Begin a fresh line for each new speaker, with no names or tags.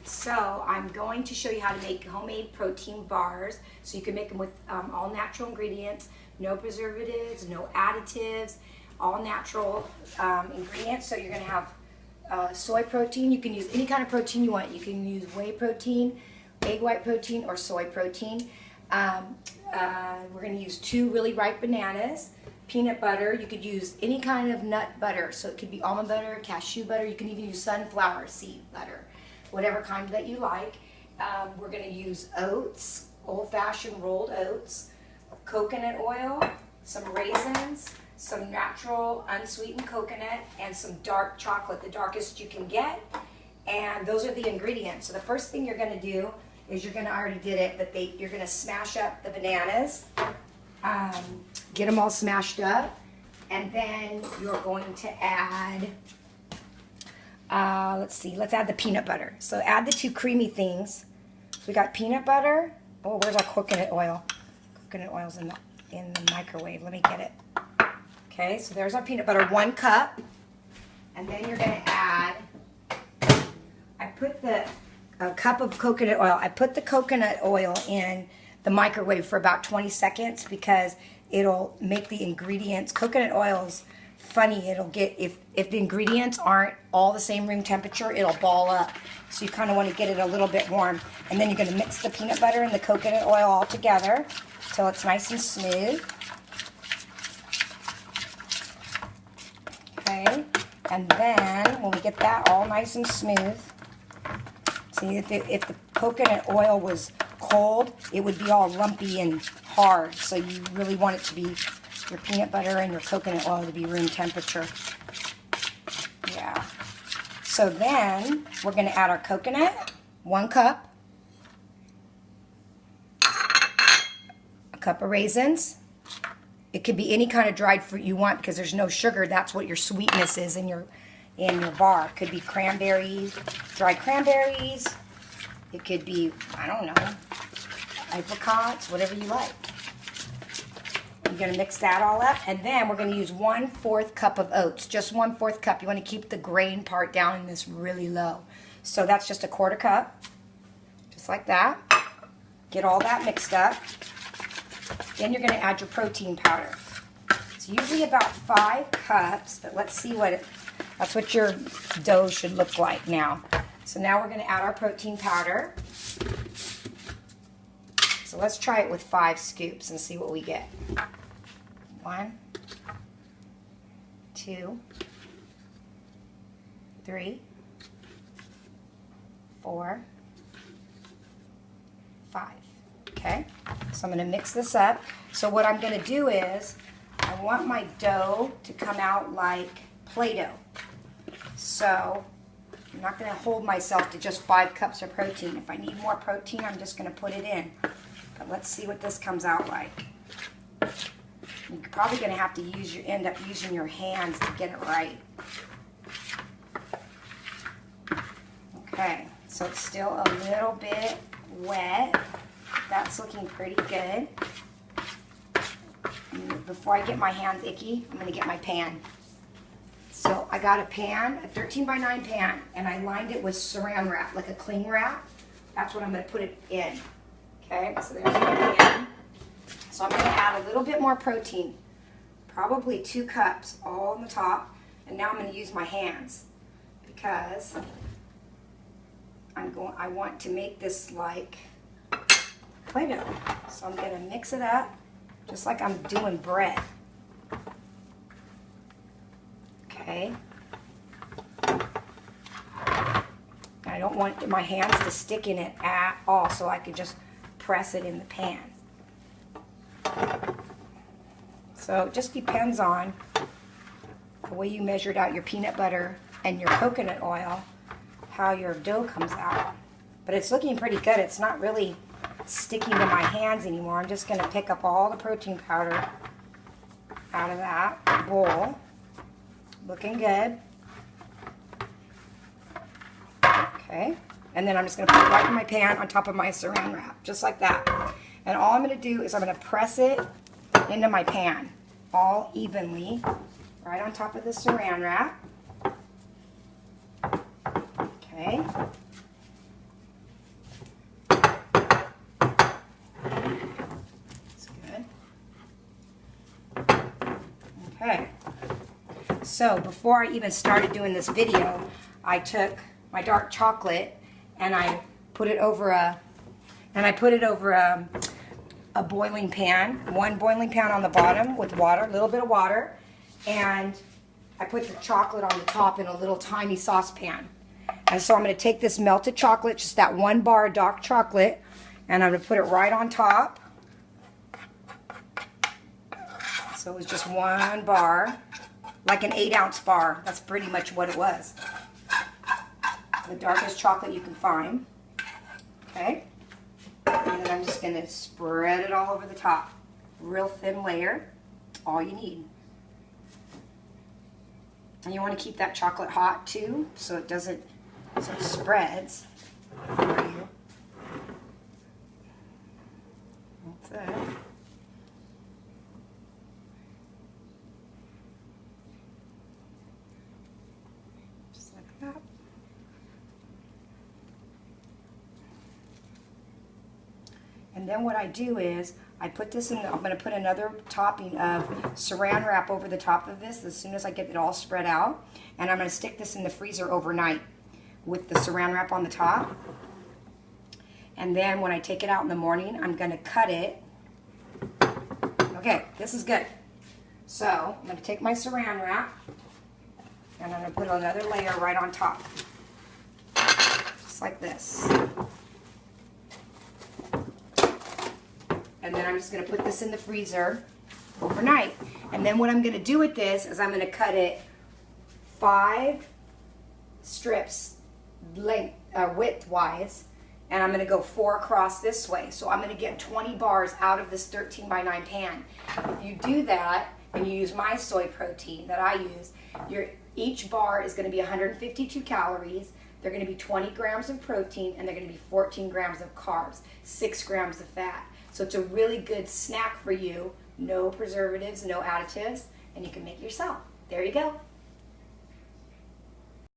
So I'm going to show you how to make homemade protein bars. So you can make them with all natural ingredients, no preservatives, no additives, all natural ingredients. So you're going to have soy protein. You can use any kind of protein you want. You can use whey protein, egg white protein, or soy protein. We're going to use 2 really ripe bananas, peanut butter. You could use any kind of nut butter. So it could be almond butter, cashew butter. You can even use sunflower seed butter, whatever kind that you like. We're going to use oats, old-fashioned rolled oats, coconut oil, some raisins, some natural unsweetened coconut, and some dark chocolate, the darkest you can get. And those are the ingredients. So the first thing you're going to do is I already did it, but you're going to smash up the bananas, get them all smashed up, and then you're going to add, let's add the peanut butter. So add the 2 creamy things. So we got peanut butter. Oh, where's our coconut oil? Coconut oil's in the microwave. Let me get it. Okay, so there's our peanut butter, 1 cup. And then you're going to add, I put a cup of coconut oil. I put the coconut oil in the microwave for about 20 seconds because it'll make the ingredients, coconut oil's funny, it'll get, if the ingredients aren't all the same room temperature, it'll ball up. So you kind of want to get it a little bit warm. And then you're going to mix the peanut butter and the coconut oil all together till it's nice and smooth. Okay, and then when we get that all nice and smooth, see, if the coconut oil was cold, it would be all lumpy and hard. So you really want it to be, your peanut butter and your coconut oil to be room temperature. Yeah. So then we're going to add our coconut, 1 cup, a cup of raisins. It could be any kind of dried fruit you want because there's no sugar. That's what your sweetness is in your bar. It could be cranberries, dried cranberries. It could be, I don't know, apricots, whatever you like. You're going to mix that all up, and then we're going to use 1/4 cup of oats, just 1/4 cup. You want to keep the grain part down in this really low. So that's just 1/4 cup, just like that. Get all that mixed up. Then you're going to add your protein powder. It's usually about 5 cups, but let's see that's what your dough should look like now. So now we're going to add our protein powder. So let's try it with 5 scoops and see what we get. 1, 2, 3, 4, 5. Okay, so I'm going to mix this up. So what I'm going to do is I want my dough to come out like Play-Doh. So I'm not going to hold myself to just 5 cups of protein. If I need more protein, I'm just going to put it in. But let's see what this comes out like. You're probably going to have to end up using your hands to get it right. Okay, so it's still a little bit wet. That's looking pretty good. And before I get my hands icky, I'm going to get my pan. So I got a pan, a 13x9 pan, and I lined it with saran wrap, like a cling wrap. That's what I'm going to put it in. Okay, so there's my pan. So I'm going to add a little bit more protein, probably 2 cups all on the top. And now I'm going to use my hands because I want to make this like Play-Doh. So I'm going to mix it up just like I'm doing bread. Okay. I don't want my hands to stick in it at all, so I could just press it in the pan. So it just depends on the way you measured out your peanut butter and your coconut oil, how your dough comes out. But it's looking pretty good. It's not really sticking to my hands anymore. I'm just going to pick up all the protein powder out of that bowl. Looking good. Okay. And then I'm just going to put it right in my pan on top of my saran wrap, just like that. And all I'm going to do is I'm going to press it into my pan all evenly, right on top of the saran wrap. Okay. So before I even started doing this video, I took my dark chocolate and I put it over a boiling pan, one boiling pan on the bottom with water, a little bit of water, and I put the chocolate on the top in a little tiny saucepan. And so I'm going to take this melted chocolate, just that 1 bar of dark chocolate, and I'm going to put it right on top. So it was just 1 bar, like an 8-ounce bar. That's pretty much what it was. The darkest chocolate you can find. Okay? And then I'm just going to spread it all over the top. Real thin layer. All you need. And you want to keep that chocolate hot too, so it doesn't, so it spreads for you. That's it. Just like that. And then what I do is, I put this in, I'm going to put another topping of saran wrap over the top of this as soon as I get it all spread out. And I'm going to stick this in the freezer overnight with the saran wrap on the top. And then when I take it out in the morning, I'm going to cut it. Okay, this is good. So I'm going to take my saran wrap and I'm going to put another layer right on top. Just like this. And then I'm just going to put this in the freezer overnight. And then what I'm going to do with this is I'm going to cut it 5 strips width-wise, and I'm going to go 4 across this way. So I'm going to get 20 bars out of this 13 by 9 pan. If you do that and you use my soy protein that I use, each bar is going to be 152 calories. They're going to be 20 grams of protein, and they're going to be 14 grams of carbs, 6 grams of fat. So it's a really good snack for you. No preservatives, no additives, and you can make it yourself. There you go.